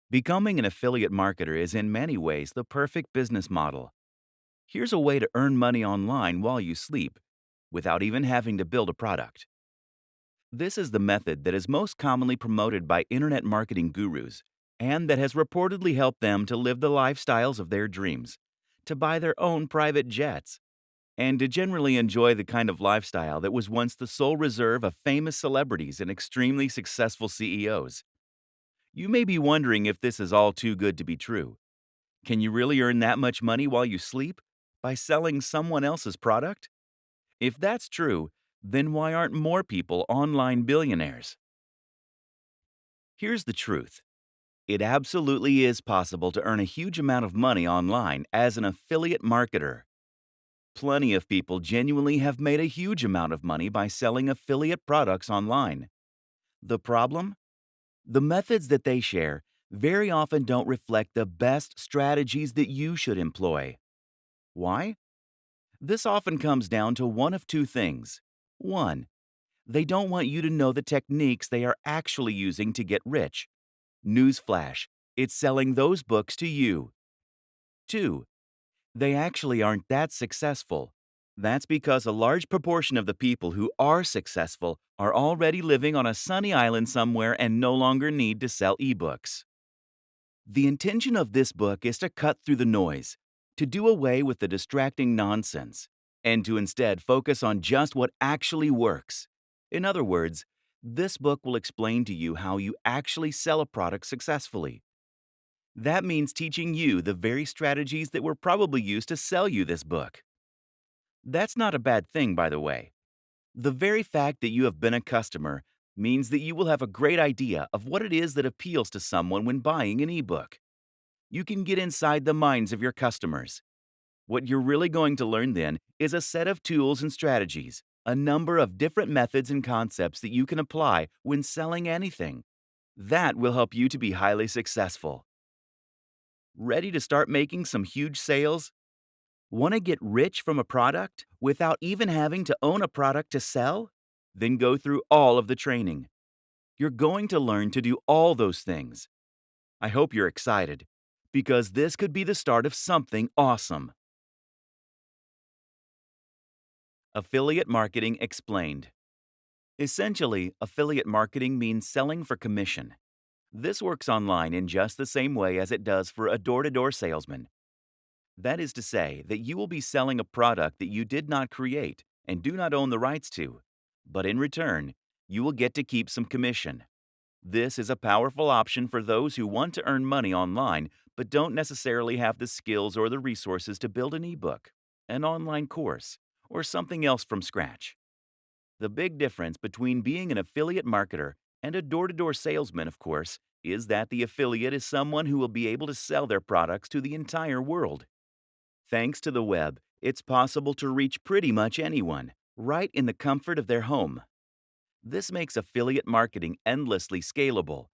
Becoming an affiliate marketer is in many ways the perfect business model. Here's a way to earn money online while you sleep, without even having to build a product. This is the method that is most commonly promoted by internet marketing gurus, and that has reportedly helped them to live the lifestyles of their dreams, to buy their own private jets, and to generally enjoy the kind of lifestyle that was once the sole reserve of famous celebrities and extremely successful CEOs. You may be wondering if this is all too good to be true. Can you really earn that much money while you sleep? By selling someone else's product? If that's true, then why aren't more people online billionaires? Here's the truth. It absolutely is possible to earn a huge amount of money online as an affiliate marketer. Plenty of people genuinely have made a huge amount of money by selling affiliate products online. The problem? The methods that they share very often don't reflect the best strategies that you should employ. Why? This often comes down to one of two things. One, they don't want you to know the techniques they are actually using to get rich. Newsflash, it's selling those books to you. Two, they actually aren't that successful. That's because a large proportion of the people who are successful are already living on a sunny island somewhere and no longer need to sell ebooks. The intention of this book is to cut through the noise, to do away with the distracting nonsense, and to instead focus on just what actually works. In other words, this book will explain to you how you actually sell a product successfully. That means teaching you the very strategies that were probably used to sell you this book. That's not a bad thing, by the way. The very fact that you have been a customer means that you will have a great idea of what it is that appeals to someone when buying an ebook. You can get inside the minds of your customers. What you're really going to learn then is a set of tools and strategies, a number of different methods and concepts that you can apply when selling anything. That will help you to be highly successful. Ready to start making some huge sales? Want to get rich from a product without even having to own a product to sell? Then go through all of the training. You're going to learn to do all those things. I hope you're excited, because this could be the start of something awesome. Affiliate Marketing Explained. Essentially, affiliate marketing means selling for commission. This works online in just the same way as it does for a door to door salesman. That is to say, that you will be selling a product that you did not create and do not own the rights to, but in return, you will get to keep some commission. This is a powerful option for those who want to earn money online but don't necessarily have the skills or the resources to build an ebook, an online course, or something else from scratch. The big difference between being an affiliate marketer and a door to door salesman, of course, is that the affiliate is someone who will be able to sell their products to the entire world. Thanks to the web, it's possible to reach pretty much anyone, right in the comfort of their home. This makes affiliate marketing endlessly scalable.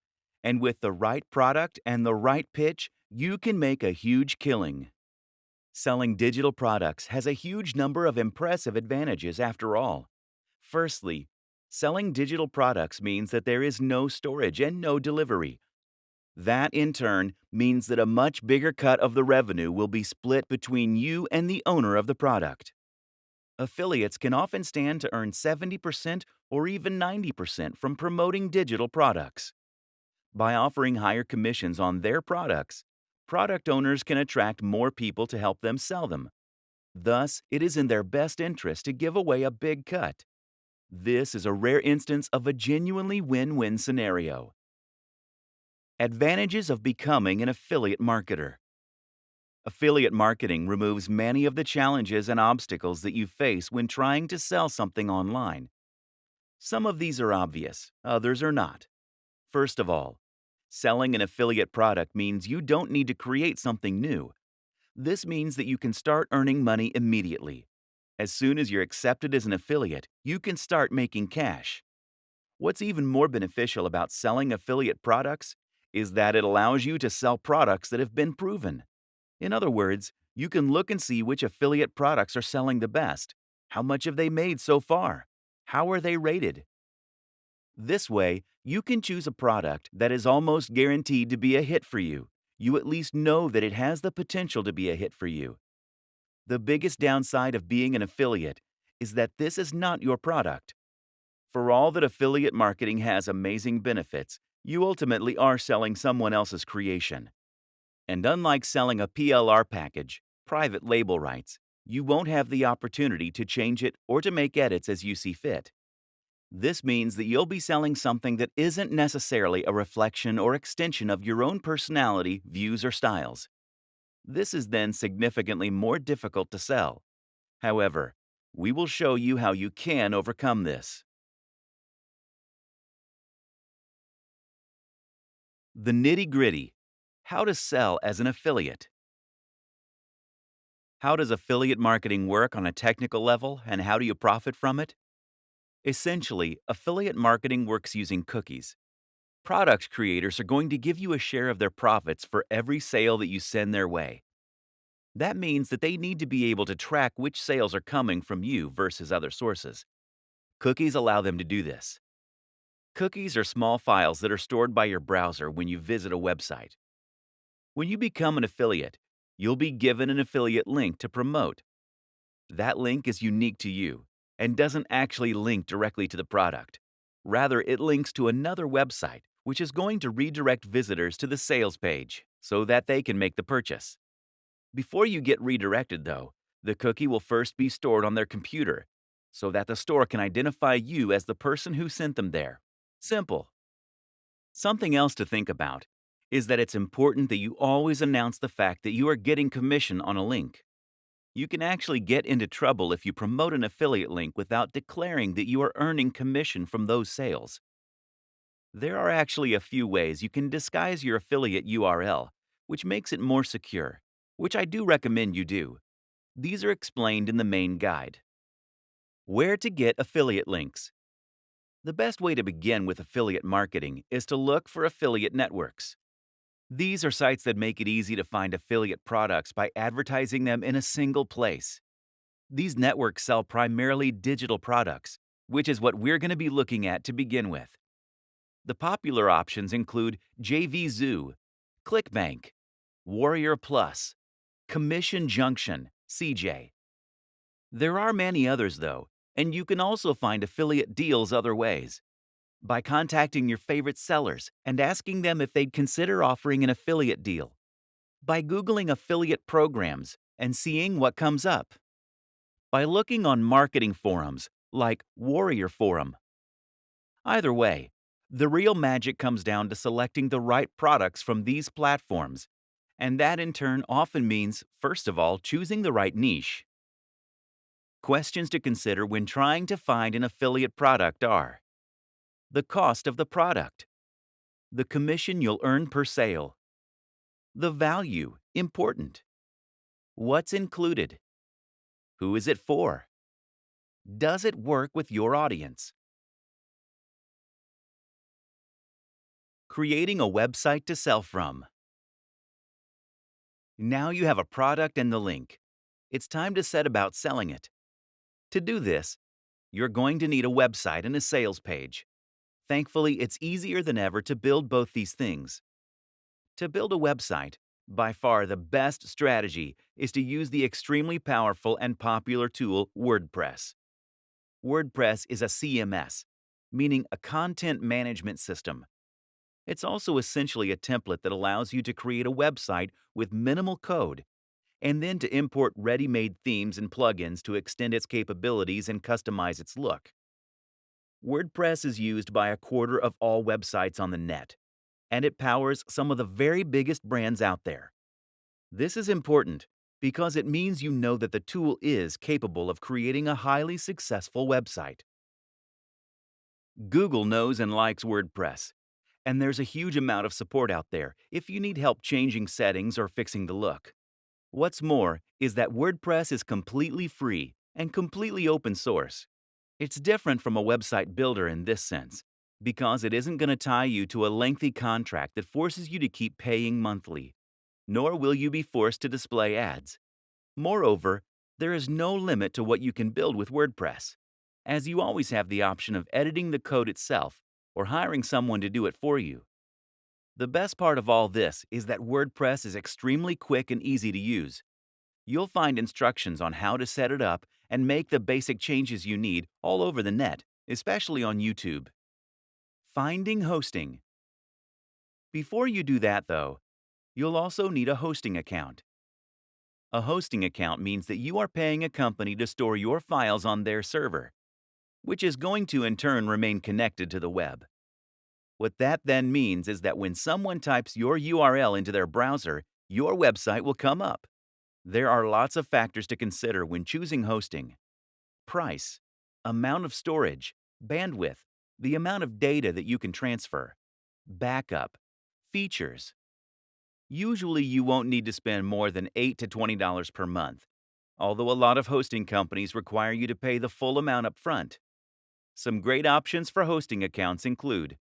And with the right product and the right pitch, you can make a huge killing. Selling digital products has a huge number of impressive advantages after all. Firstly, selling digital products means that there is no storage and no delivery. That, in turn, means that a much bigger cut of the revenue will be split between you and the owner of the product. Affiliates can often stand to earn 70% or even 90% from promoting digital products. By offering higher commissions on their products, product owners can attract more people to help them sell them. Thus, it is in their best interest to give away a big cut. This is a rare instance of a genuinely win-win scenario. Advantages of becoming an affiliate marketer. Affiliate marketing removes many of the challenges and obstacles that you face when trying to sell something online. Some of these are obvious, others are not. First of all, selling an affiliate product means you don't need to create something new. This means that you can start earning money immediately. As soon as you're accepted as an affiliate, you can start making cash. What's even more beneficial about selling affiliate products is that it allows you to sell products that have been proven. In other words, you can look and see which affiliate products are selling the best. How much have they made so far? How are they rated? This way, you can choose a product that is almost guaranteed to be a hit for you. You at least know that it has the potential to be a hit for you. The biggest downside of being an affiliate is that this is not your product. For all that affiliate marketing has amazing benefits, you ultimately are selling someone else's creation. And unlike selling a PLR package, private label rights, you won't have the opportunity to change it or to make edits as you see fit. This means that you'll be selling something that isn't necessarily a reflection or extension of your own personality, views, or styles. This is then significantly more difficult to sell. However, we will show you how you can overcome this. The nitty-gritty: how to sell as an affiliate. How does affiliate marketing work on a technical level, and how do you profit from it? Essentially, affiliate marketing works using cookies. Product creators are going to give you a share of their profits for every sale that you send their way. That means that they need to be able to track which sales are coming from you versus other sources. Cookies allow them to do this. Cookies are small files that are stored by your browser when you visit a website. When you become an affiliate, you'll be given an affiliate link to promote. That link is unique to you and doesn't actually link directly to the product. Rather, it links to another website, which is going to redirect visitors to the sales page so that they can make the purchase. Before you get redirected, though, the cookie will first be stored on their computer so that the store can identify you as the person who sent them there. Simple. Something else to think about is that it's important that you always announce the fact that you are getting commission on a link. You can actually get into trouble if you promote an affiliate link without declaring that you are earning commission from those sales. There are actually a few ways you can disguise your affiliate URL, which makes it more secure, which I do recommend you do. These are explained in the main guide. Where to get affiliate links. The best way to begin with affiliate marketing is to look for affiliate networks. These are sites that make it easy to find affiliate products by advertising them in a single place. These networks sell primarily digital products, which is what we're going to be looking at to begin with. The popular options include JVZoo, ClickBank, Warrior Plus, Commission Junction, CJ. There are many others, though, and you can also find affiliate deals other ways. By contacting your favorite sellers and asking them if they'd consider offering an affiliate deal. By Googling affiliate programs and seeing what comes up. By looking on marketing forums like Warrior Forum. Either way, the real magic comes down to selecting the right products from these platforms, and that in turn often means, first of all, choosing the right niche. Questions to consider when trying to find an affiliate product are: the cost of the product, the commission you'll earn per sale, the value, important, what's included, who is it for, does it work with your audience? Creating a website to sell from. Now you have a product and the link. It's time to set about selling it. To do this, you're going to need a website and a sales page. Thankfully, it's easier than ever to build both these things. To build a website, by far the best strategy is to use the extremely powerful and popular tool WordPress. WordPress is a CMS, meaning a content management system. It's also essentially a template that allows you to create a website with minimal code and then to import ready-made themes and plugins to extend its capabilities and customize its look. WordPress is used by a quarter of all websites on the net, and it powers some of the very biggest brands out there. This is important because it means you know that the tool is capable of creating a highly successful website. Google knows and likes WordPress, and there's a huge amount of support out there if you need help changing settings or fixing the look. What's more is that WordPress is completely free and completely open source. It's different from a website builder in this sense, because it isn't going to tie you to a lengthy contract that forces you to keep paying monthly, nor will you be forced to display ads. Moreover, there is no limit to what you can build with WordPress, as you always have the option of editing the code itself or hiring someone to do it for you. The best part of all this is that WordPress is extremely quick and easy to use. You'll find instructions on how to set it up and make the basic changes you need all over the net, especially on YouTube. Finding hosting. Before you do that, though, you'll also need a hosting account. A hosting account means that you are paying a company to store your files on their server, which is going to in turn remain connected to the web. What that then means is that when someone types your URL into their browser, your website will come up. There are lots of factors to consider when choosing hosting: price, amount of storage, bandwidth, the amount of data that you can transfer, backup, features. Usually, you won't need to spend more than $8 to $20 per month, although a lot of hosting companies require you to pay the full amount up front. Some great options for hosting accounts include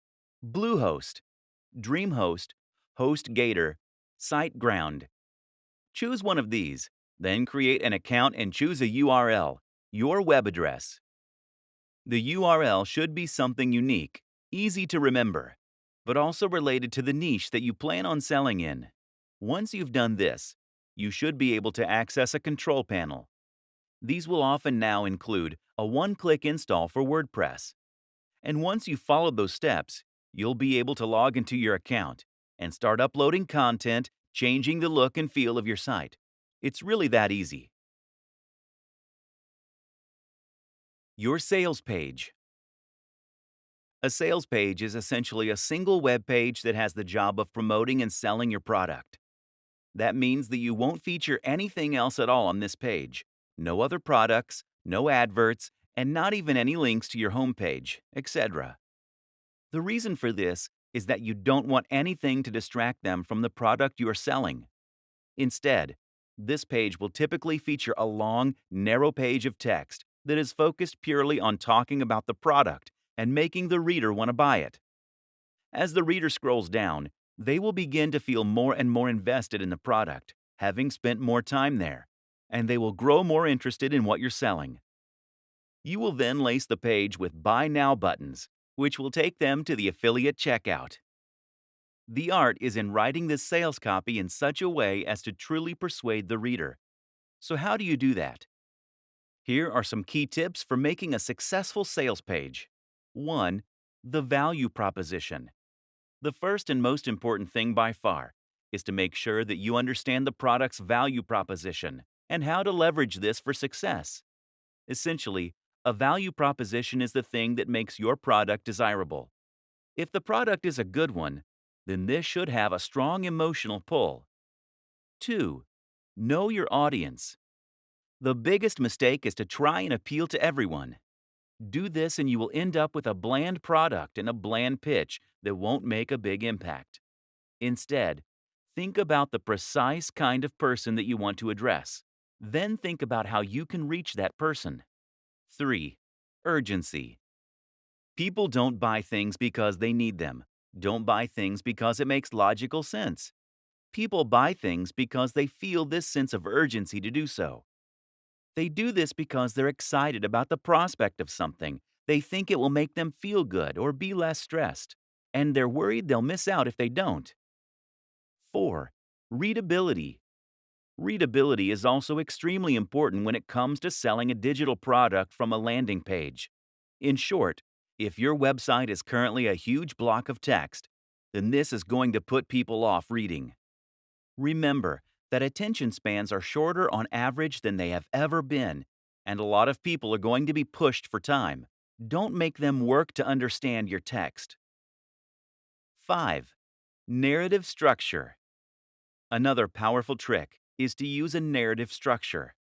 Bluehost, DreamHost, HostGator, SiteGround. Choose one of these, then create an account and choose a URL, your web address. The URL should be something unique, easy to remember, but also related to the niche that you plan on selling in. Once you've done this, you should be able to access a control panel. These will often now include a one-click install for WordPress. And once you've followed those steps, you'll be able to log into your account and start uploading content, changing the look and feel of your site. It's really that easy. Your sales page. A sales page is essentially a single web page that has the job of promoting and selling your product. That means that you won't feature anything else at all on this page. No other products, no adverts, and not even any links to your homepage, etc. The reason for this is that you don't want anything to distract them from the product you are selling. Instead, this page will typically feature a long, narrow page of text that is focused purely on talking about the product and making the reader want to buy it. As the reader scrolls down, they will begin to feel more and more invested in the product, having spent more time there, and they will grow more interested in what you're selling. You will then lace the page with Buy Now buttons, which will take them to the affiliate checkout. The art is in writing this sales copy in such a way as to truly persuade the reader. So how do you do that? Here are some key tips for making a successful sales page. 1. The value proposition. The first and most important thing by far is to make sure that you understand the product's value proposition and how to leverage this for success. Essentially, a value proposition is the thing that makes your product desirable. If the product is a good one, then this should have a strong emotional pull. 2. Know your audience. The biggest mistake is to try and appeal to everyone. Do this and you will end up with a bland product and a bland pitch that won't make a big impact. Instead, think about the precise kind of person that you want to address. Then think about how you can reach that person. 3. Urgency. People don't buy things because they need them. Don't buy things because it makes logical sense. People buy things because they feel this sense of urgency to do so. They do this because they're excited about the prospect of something. They think it will make them feel good or be less stressed, and they're worried they'll miss out if they don't. 4. Readability. Readability is also extremely important when it comes to selling a digital product from a landing page. In short, if your website is currently a huge block of text, then this is going to put people off reading. Remember that attention spans are shorter on average than they have ever been, and a lot of people are going to be pushed for time. Don't make them work to understand your text. 5. Narrative structure. Another powerful trick is to use a narrative structure.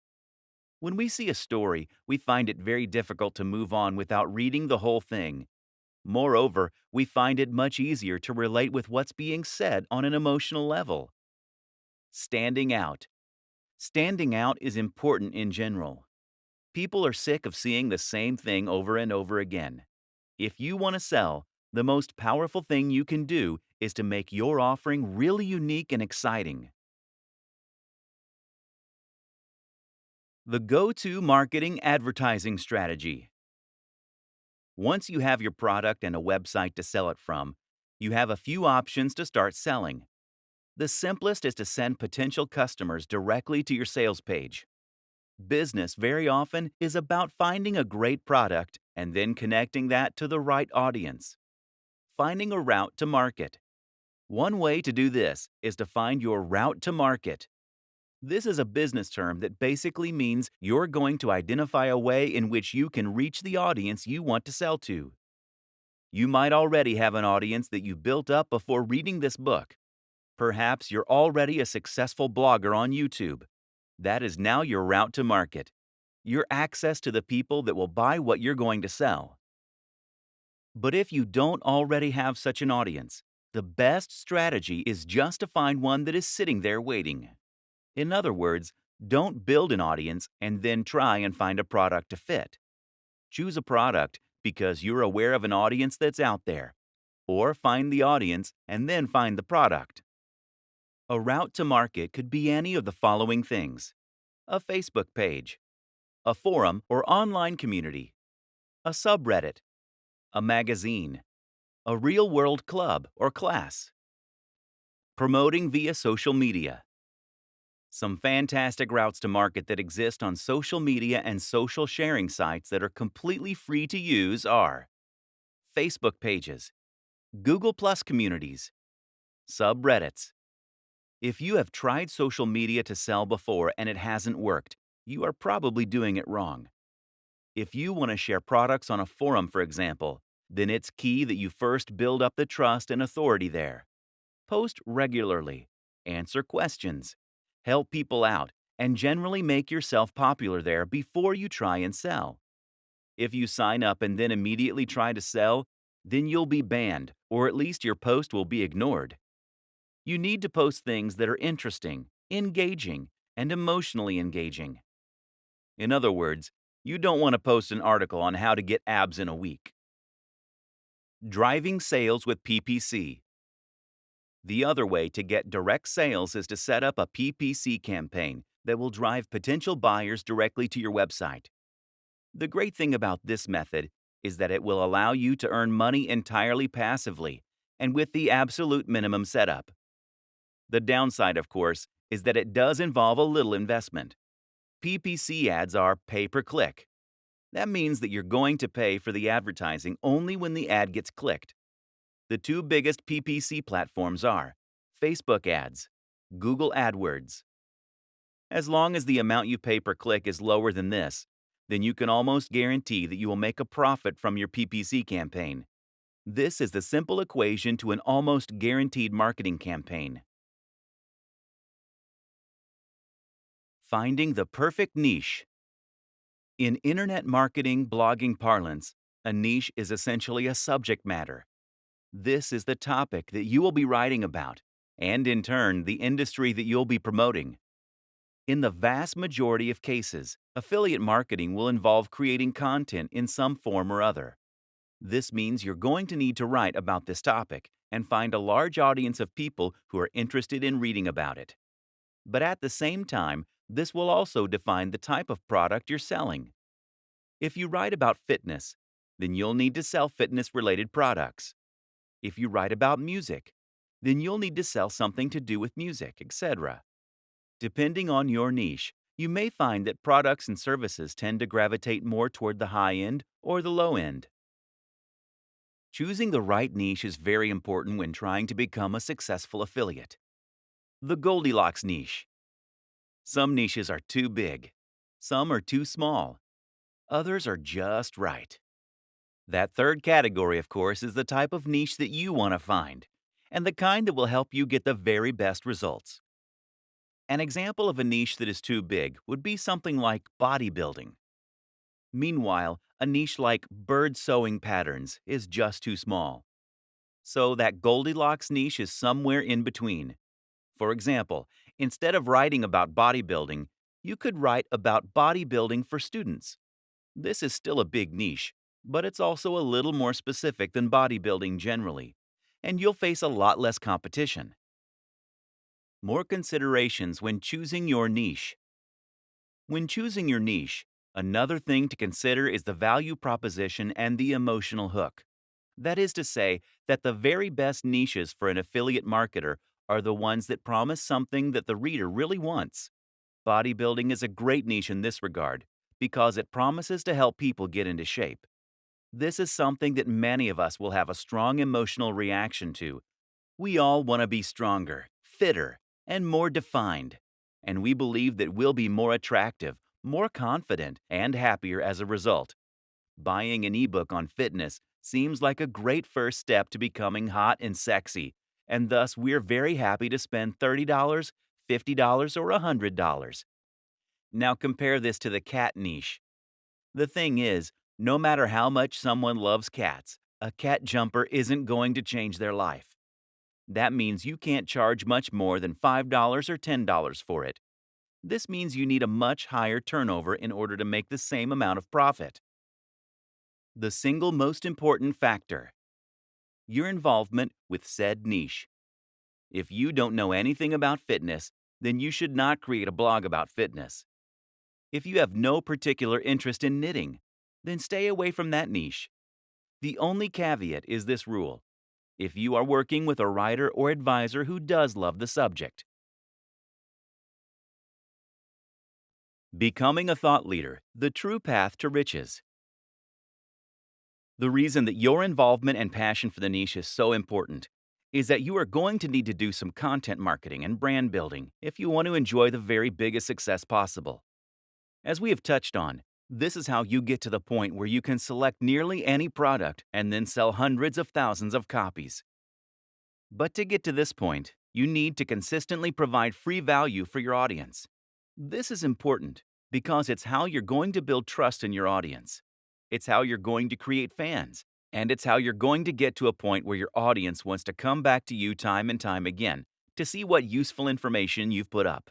When we see a story, we find it very difficult to move on without reading the whole thing. Moreover, we find it much easier to relate with what's being said on an emotional level. Standing out. Standing out is important in general. People are sick of seeing the same thing over and over again. If you want to sell, the most powerful thing you can do is to make your offering really unique and exciting. The go-to marketing advertising strategy. Once you have your product and a website to sell it from, you have a few options to start selling. The simplest is to send potential customers directly to your sales page. Business very often is about finding a great product and then connecting that to the right audience. Finding a route to market. One way to do this is to find your route to market. This is a business term that basically means you're going to identify a way in which you can reach the audience you want to sell to. You might already have an audience that you built up before reading this book. Perhaps you're already a successful blogger on YouTube. That is now your route to market, your access to the people that will buy what you're going to sell. But if you don't already have such an audience, the best strategy is just to find one that is sitting there waiting. In other words, don't build an audience and then try and find a product to fit. Choose a product because you're aware of an audience that's out there, or find the audience and then find the product. A route to market could be any of the following things: a Facebook page, a forum or online community, a subreddit, a magazine, a real-world club or class. Promoting via social media. Some fantastic routes to market that exist on social media and social sharing sites that are completely free to use are Facebook pages, Google Plus communities, subreddits. If you have tried social media to sell before and it hasn't worked, you are probably doing it wrong. If you want to share products on a forum, for example, then it's key that you first build up the trust and authority there. Post regularly, answer questions, help people out, and generally make yourself popular there before you try and sell. If you sign up and then immediately try to sell, then you'll be banned, or at least your post will be ignored. You need to post things that are interesting, engaging, and emotionally engaging. In other words, you don't want to post an article on how to get abs in a week. Driving sales with PPC. The other way to get direct sales is to set up a PPC campaign that will drive potential buyers directly to your website. The great thing about this method is that it will allow you to earn money entirely passively and with the absolute minimum setup. The downside, of course, is that it does involve a little investment. PPC ads are pay-per-click. That means that you're going to pay for the advertising only when the ad gets clicked. The two biggest PPC platforms are Facebook ads, Google AdWords. As long as the amount you pay per click is lower than this, then you can almost guarantee that you will make a profit from your PPC campaign. This is the simple equation to an almost guaranteed marketing campaign. Finding the perfect niche. In internet marketing blogging parlance, a niche is essentially a subject matter. This is the topic that you will be writing about, and in turn, the industry that you'll be promoting. In the vast majority of cases, affiliate marketing will involve creating content in some form or other. This means you're going to need to write about this topic and find a large audience of people who are interested in reading about it. But at the same time, this will also define the type of product you're selling. If you write about fitness, then you'll need to sell fitness-related products. If you write about music, then you'll need to sell something to do with music, etc. Depending on your niche, you may find that products and services tend to gravitate more toward the high end or the low end. Choosing the right niche is very important when trying to become a successful affiliate. The Goldilocks niche. Some niches are too big. Some are too small. Others are just right. That third category, of course, is the type of niche that you want to find, and the kind that will help you get the very best results. An example of a niche that is too big would be something like bodybuilding. Meanwhile, a niche like bird sewing patterns is just too small. So that Goldilocks niche is somewhere in between. For example, instead of writing about bodybuilding, you could write about bodybuilding for students. This is still a big niche, but it's also a little more specific than bodybuilding generally, and you'll face a lot less competition. More considerations when choosing your niche. When choosing your niche, Another thing to consider is the value proposition and the emotional hook. That is to say, that the very best niches for an affiliate marketer are the ones that promise something that the reader really wants. Bodybuilding is a great niche in this regard because it promises to help people get into shape. This is something that many of us will have a strong emotional reaction to. We all want to be stronger, fitter, and more defined. And we believe that we'll be more attractive, more confident, and happier as a result. Buying an ebook on fitness seems like a great first step to becoming hot and sexy, and thus we're very happy to spend $30, $50, or $100. Now compare this to the cat niche. The thing is, no matter how much someone loves cats, a cat jumper isn't going to change their life. That means you can't charge much more than $5 or $10 for it. This means you need a much higher turnover in order to make the same amount of profit. The single most important factor: your involvement with said niche. If you don't know anything about fitness, then you should not create a blog about fitness. If you have no particular interest in knitting, then stay away from that niche. The only caveat is this rule: if you are working with a writer or advisor who does love the subject. Becoming a thought leader, the true path to riches. The reason that your involvement and passion for the niche is so important is that you are going to need to do some content marketing and brand building if you want to enjoy the very biggest success possible. As we have touched on, this is how you get to the point where you can select nearly any product and then sell hundreds of thousands of copies. But to get to this point, you need to consistently provide free value for your audience. This is important because it's how you're going to build trust in your audience. It's how you're going to create fans, and it's how you're going to get to a point where your audience wants to come back to you time and time again to see what useful information you've put up.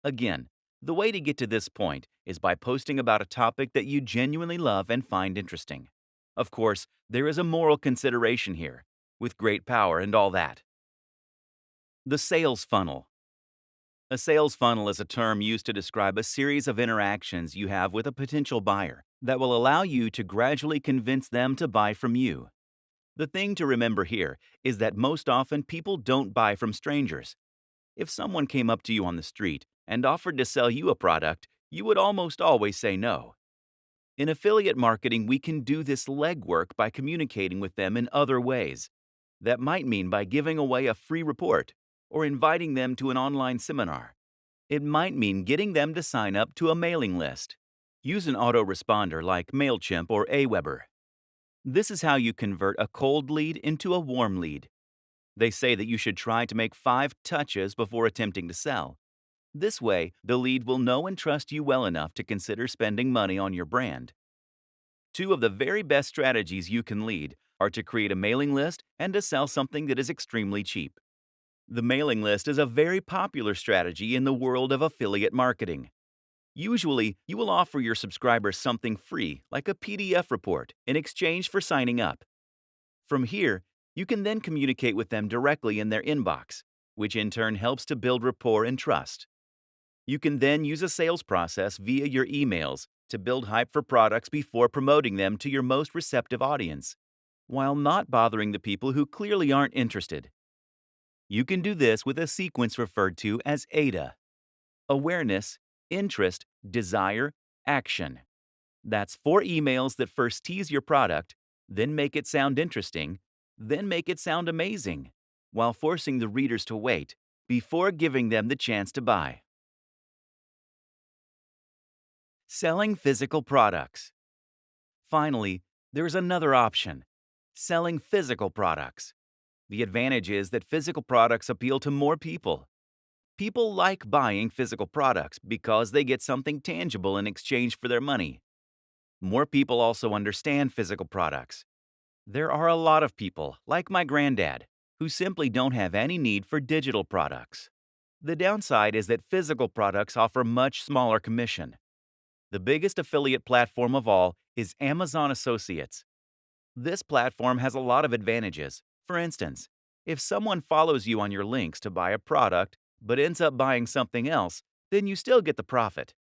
Again, the way to get to this point is by posting about a topic that you genuinely love and find interesting. Of course, there is a moral consideration here, with great power and all that. The sales funnel. A sales funnel is a term used to describe a series of interactions you have with a potential buyer that will allow you to gradually convince them to buy from you. The thing to remember here is that most often people don't buy from strangers. If someone came up to you on the street and offered to sell you a product, you would almost always say no. In affiliate marketing, we can do this legwork by communicating with them in other ways. That might mean by giving away a free report or inviting them to an online seminar. It might mean getting them to sign up to a mailing list. Use an autoresponder like MailChimp or Aweber. This is how you convert a cold lead into a warm lead. They say that you should try to make 5 touches before attempting to sell. This way, the lead will know and trust you well enough to consider spending money on your brand. 2 of the very best strategies you can lead are to create a mailing list and to sell something that is extremely cheap. The mailing list is a very popular strategy in the world of affiliate marketing. Usually, you will offer your subscribers something free, like a PDF report, in exchange for signing up. From here, you can then communicate with them directly in their inbox, which in turn helps to build rapport and trust. You can then use a sales process via your emails to build hype for products before promoting them to your most receptive audience, while not bothering the people who clearly aren't interested. You can do this with a sequence referred to as AIDA: awareness, interest, desire, action. That's 4 emails that first tease your product, then make it sound interesting, then make it sound amazing, while forcing the readers to wait before giving them the chance to buy. Selling physical products. Finally, there's another option: selling physical products. The advantage is that physical products appeal to more people. People like buying physical products because they get something tangible in exchange for their money. More people also understand physical products. There are a lot of people, like my granddad, who simply don't have any need for digital products. The downside is that physical products offer much smaller commission. The biggest affiliate platform of all is Amazon Associates. This platform has a lot of advantages. For instance, if someone follows you on your links to buy a product but ends up buying something else, then you still get the profit.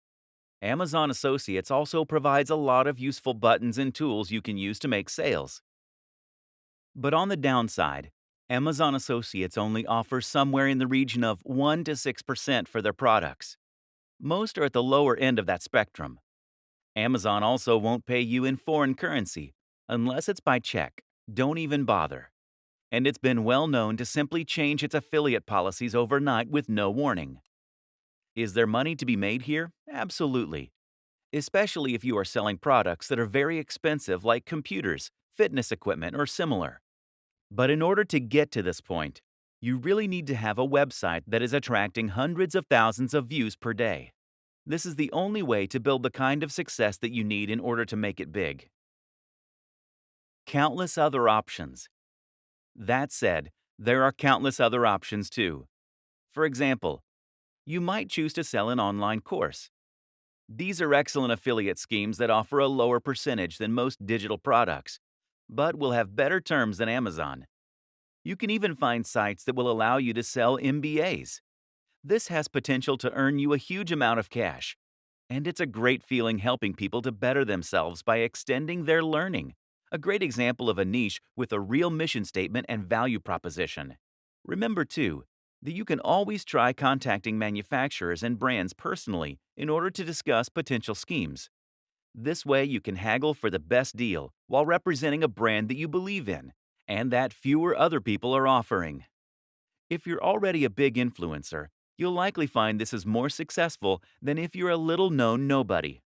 Amazon Associates also provides a lot of useful buttons and tools you can use to make sales. But on the downside, Amazon Associates only offers somewhere in the region of 1 to 6% for their products. Most are at the lower end of that spectrum. Amazon also won't pay you in foreign currency unless it's by check. Don't even bother. And it's been well known to simply change its affiliate policies overnight with no warning. Is there money to be made here? Absolutely. Especially if you are selling products that are very expensive like computers, fitness equipment, or similar. But in order to get to this point, you really need to have a website that is attracting hundreds of thousands of views per day. This is the only way to build the kind of success that you need in order to make it big. Countless other options. That said, there are countless other options too. For example, you might choose to sell an online course. These are excellent affiliate schemes that offer a lower percentage than most digital products, but will have better terms than Amazon. You can even find sites that will allow you to sell MBAs. This has potential to earn you a huge amount of cash, and it's a great feeling helping people to better themselves by extending their learning. A great example of a niche with a real mission statement and value proposition. Remember, too, that you can always try contacting manufacturers and brands personally in order to discuss potential schemes. This way, you can haggle for the best deal while representing a brand that you believe in and that fewer other people are offering. If you're already a big influencer, you'll likely find this is more successful than if you're a little known nobody.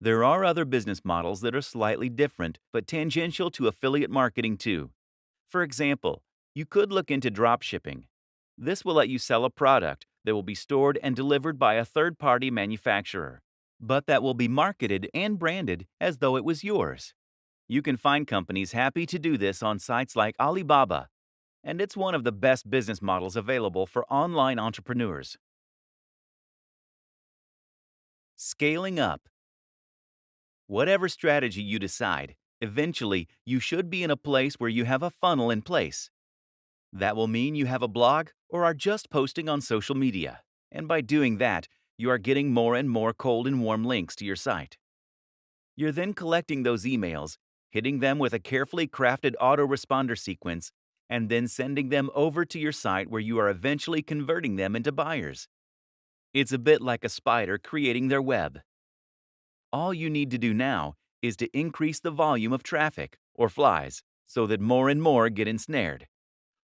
There are other business models that are slightly different but tangential to affiliate marketing too. For example, you could look into dropshipping. This will let you sell a product that will be stored and delivered by a third-party manufacturer, but that will be marketed and branded as though it was yours. You can find companies happy to do this on sites like Alibaba, and it's one of the best business models available for online entrepreneurs. Scaling up. Whatever strategy you decide, eventually you should be in a place where you have a funnel in place. That will mean you have a blog or are just posting on social media, and by doing that, you are getting more and more cold and warm links to your site. You're then collecting those emails, hitting them with a carefully crafted autoresponder sequence, and then sending them over to your site where you are eventually converting them into buyers. It's a bit like a spider creating their web. All you need to do now is to increase the volume of traffic, or flies, so that more and more get ensnared.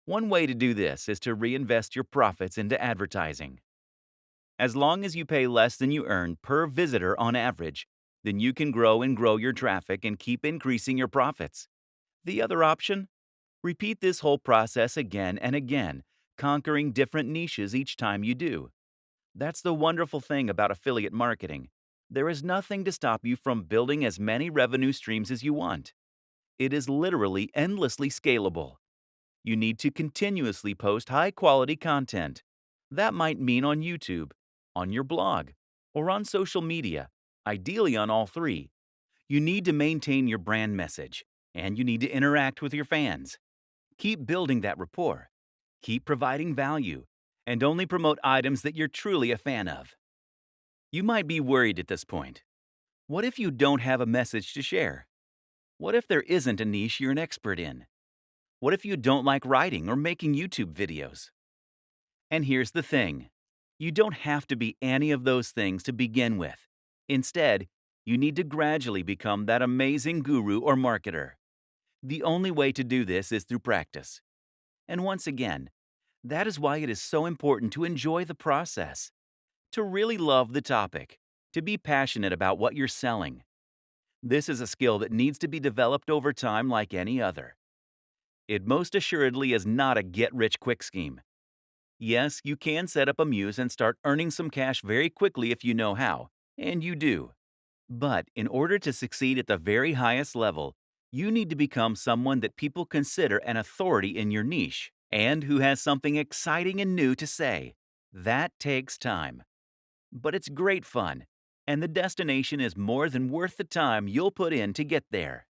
One way to do this is to reinvest your profits into advertising. As long as you pay less than you earn per visitor on average, then you can grow and grow your traffic and keep increasing your profits. The other option? Repeat this whole process again and again, conquering different niches each time you do. That's the wonderful thing about affiliate marketing. There is nothing to stop you from building as many revenue streams as you want. It is literally endlessly scalable. You need to continuously post high-quality content. That might mean on YouTube, on your blog, or on social media, ideally on all three. You need to maintain your brand message, and you need to interact with your fans. Keep building that rapport. Keep providing value, and only promote items that you're truly a fan of. You might be worried at this point. What if you don't have a message to share? What if there isn't a niche you're an expert in? What if you don't like writing or making YouTube videos? And here's the thing. You don't have to be any of those things to begin with. Instead, you need to gradually become that amazing guru or marketer. The only way to do this is through practice. And once again, that is why it is so important to enjoy the process, to really love the topic, to be passionate about what you're selling. This is a skill that needs to be developed over time like any other. It most assuredly is not a get-rich-quick scheme. Yes, you can set up a Muse and start earning some cash very quickly if you know how, and you do. But in order to succeed at the very highest level, you need to become someone that people consider an authority in your niche and who has something exciting and new to say. That takes time. But it's great fun, and the destination is more than worth the time you'll put in to get there.